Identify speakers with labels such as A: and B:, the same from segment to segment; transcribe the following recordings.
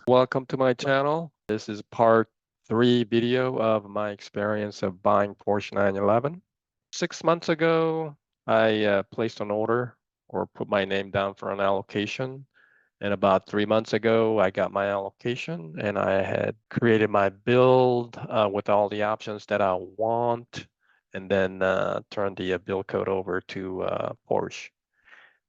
A: Welcome to my channel. This is part 3 video of my experience of buying Porsche 911. 6 months ago, I placed an order or put my name down for an allocation. And about 3 months ago, I got my allocation and I had created my build with all the options that I want and then turned the build code over to Porsche.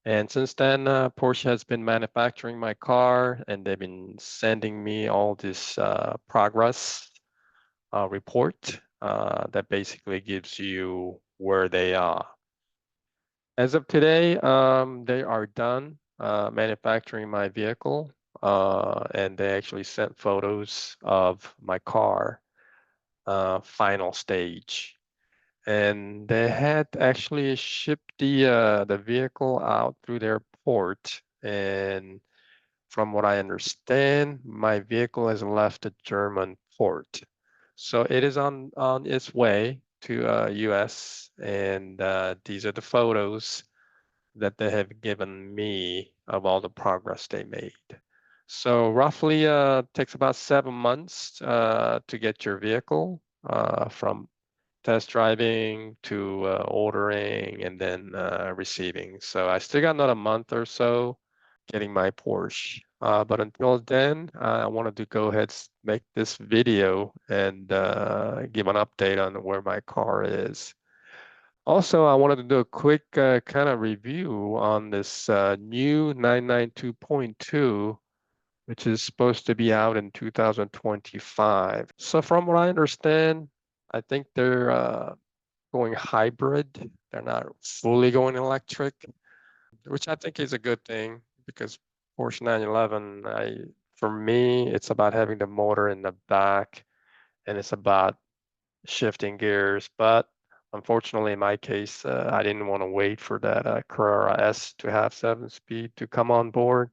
A: And since then, Porsche has been manufacturing my car and they've been sending me all this progress report that basically gives you where they are. As of today, they are done manufacturing my vehicle and they actually sent photos of my car final stage. And they had actually shipped the vehicle out through their port. And from what I understand, my vehicle has left a German port. So it is on its way to US. And these are the photos that they have given me of all the progress they made. So roughly takes about 7 months to get your vehicle from test driving to ordering and then receiving. So I still got another month or so getting my Porsche. But until then, I wanted to go ahead and make this video and give an update on where my car is. Also, I wanted to do a quick kind of review on this new 992.2, which is supposed to be out in 2025. So from what I understand, I think they're going hybrid. They're not fully going electric, which I think is a good thing because Porsche 911, for me, it's about having the motor in the back and it's about shifting gears. But unfortunately, in my case, I didn't want to wait for that Carrera S to have 7-speed to come on board.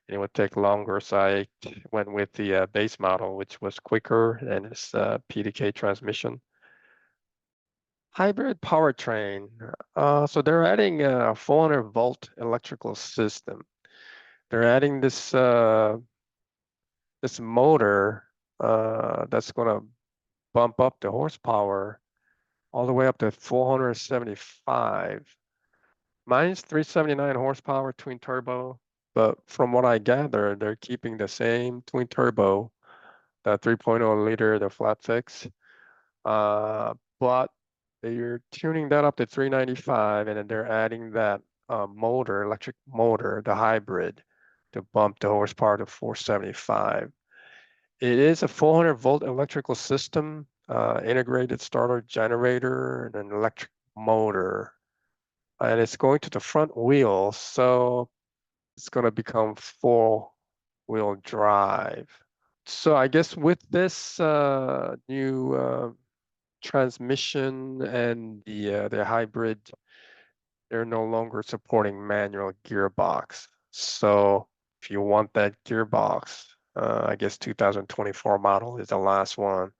A: And it would take longer, so I went with the base model, which was quicker and it's PDK transmission. Hybrid powertrain. So they're adding a 400-volt electrical system. They're adding this motor that's going to bump up the horsepower all the way up to 475. Mine's 379 horsepower twin turbo, but from what I gather, they're keeping the same twin turbo, the 3.0 liter, the flat six. But they're tuning that up to 395, and then they're adding that motor, electric motor, the hybrid, to bump the horsepower to 475. It is a 400-volt electrical system, integrated starter generator, and an electric motor. And it's going to the front wheel, so it's going to become four-wheel drive. So I guess with this new transmission and the hybrid, they're no longer supporting manual gearbox. So if you want that gearbox, I guess 2024 model is the last one.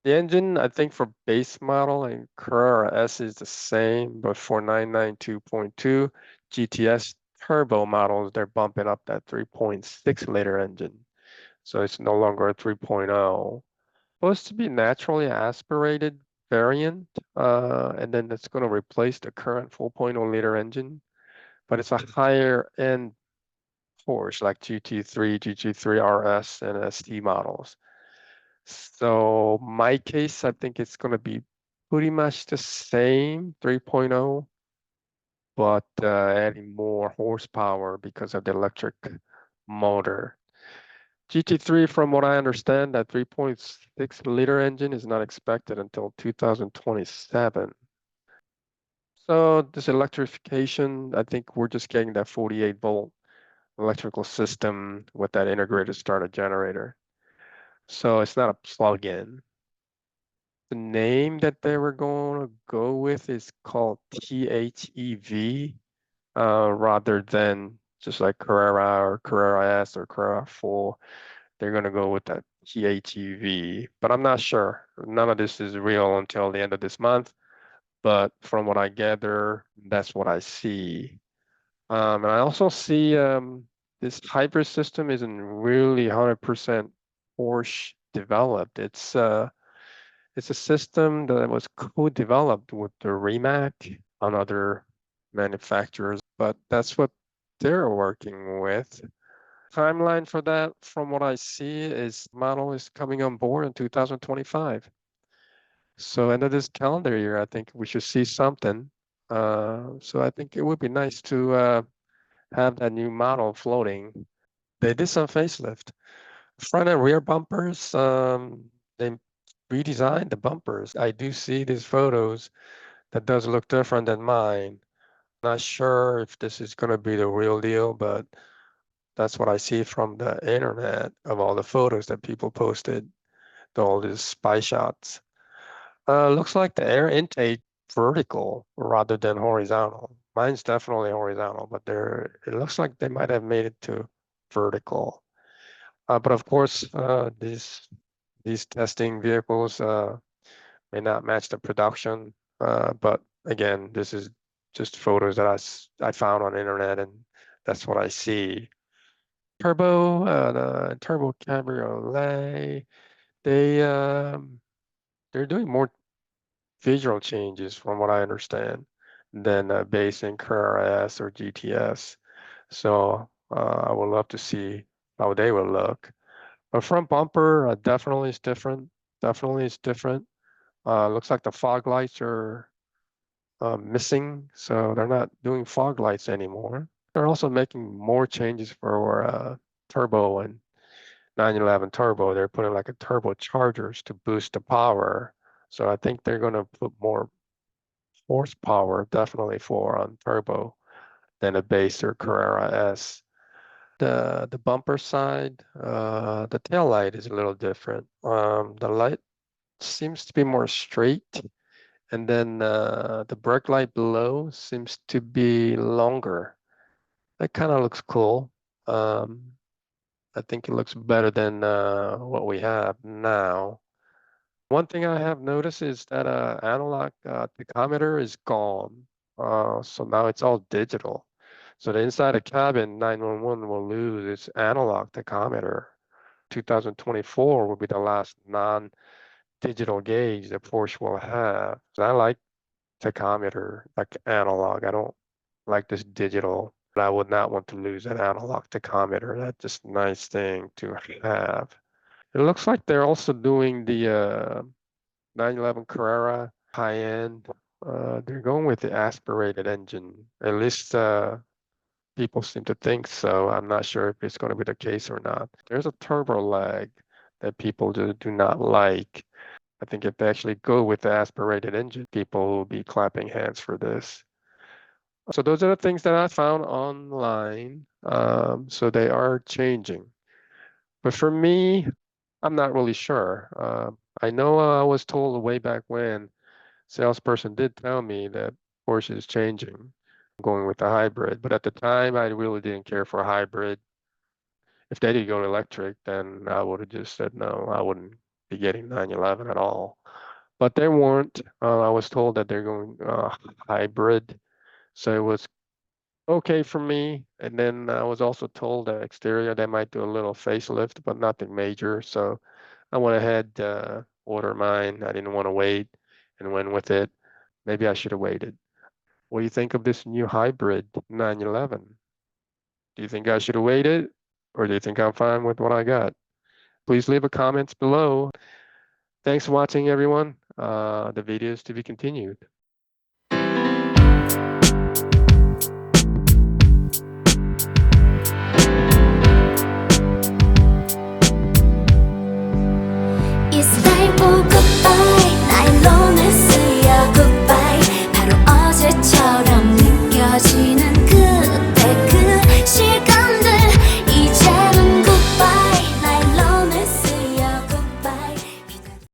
A: The engine, I think for base model and Carrera S is the same, but for 992.2 GTS turbo models, they're bumping up that 3.6 liter engine. So it's no longer a 3.0. Supposed to be naturally aspirated variant, and then it's going to replace the current 4.0 liter engine, but it's a higher end Porsche like GT3, GT3 RS, and ST models. So my case, I think it's going to be pretty much the same 3.0, but adding more horsepower because of the electric motor. GT3, from what I understand, that 3.6 liter engine is not expected until 2027. So this electrification, I think we're just getting that 48-volt electrical system with that integrated starter generator. So it's not a plug-in. The name that they were going to go with is called THEV, rather than just like Carrera or Carrera S or Carrera 4. They're going to go with that THEV, but I'm not sure. None of this is real until the end of this month, but from what I gather, that's what I see. And I also see this hybrid system isn't really 100% Porsche developed. It's a system that was co-developed with the Rimac on other manufacturers, but that's what they're working with. Timeline for that, from what I see, is model is coming on board in 2025. So end of this calendar year, I think we should see something. So I think it would be nice to have that new model floating. They did some facelift. Front and rear bumpers, they redesigned the bumpers. I do see these photos that does look different than mine. Not sure if this is going to be the real deal, but that's what I see from the internet of all the photos that people posted, all these spy shots. Looks like the air intake vertical rather than horizontal. Mine's definitely horizontal, but it looks like they might have made it to vertical. But of course, these testing vehicles may not match the production. But again, this is just photos that I found on the internet, and that's what I see. The turbo cabriolet, they they're doing more visual changes from what I understand than base in Carrera S or GTS. So I would love to see how they will look. A front bumper definitely is different. Definitely is different. Looks like the fog lights are missing, so they're not doing fog lights anymore. They're also making more changes for turbo and 911 turbo. They're putting like a turbochargers to boost the power. So I think they're going to put more horsepower definitely for on turbo than a base or Carrera S. The bumper side, the tail light is a little different. The light seems to be more straight, and then the brake light below seems to be longer. That kind of looks cool. I think it looks better than what we have now. One thing I have noticed is that analog tachometer is gone. So now it's all digital. So the inside of cabin 911 will lose its analog tachometer. 2024 will be the last non-digital gauge that Porsche will have. So I like tachometer, like analog. I don't like this digital. I would not want to lose an analog tachometer. That's just a nice thing to have. It looks like they're also doing the 911 Carrera high end. They're going with the aspirated engine. At least people seem to think so. I'm not sure if it's going to be the case or not. There's a turbo lag that people do not like. I think if they actually go with the aspirated engine, people will be clapping hands for this. So those are the things that I found online. So they are changing. But for me, I'm not really sure. I know I was told way back when, salesperson did tell me that Porsche is changing, going with the hybrid. But at the time, I really didn't care for a hybrid. If they did go electric, then I would have just said no. I wouldn't be getting 911 at all. But they weren't. I was told that they're going hybrid, so it was okay for me. And then I was also told that exterior they might do a little facelift, but nothing major. So I went ahead, ordered mine. I didn't want to wait and went with it. Maybe I should have waited. What do you think of this new hybrid 911? Do you think I should have waited, or do you think I'm fine with what I got? Please leave a comments below. Thanks for watching, everyone. The video is to be continued.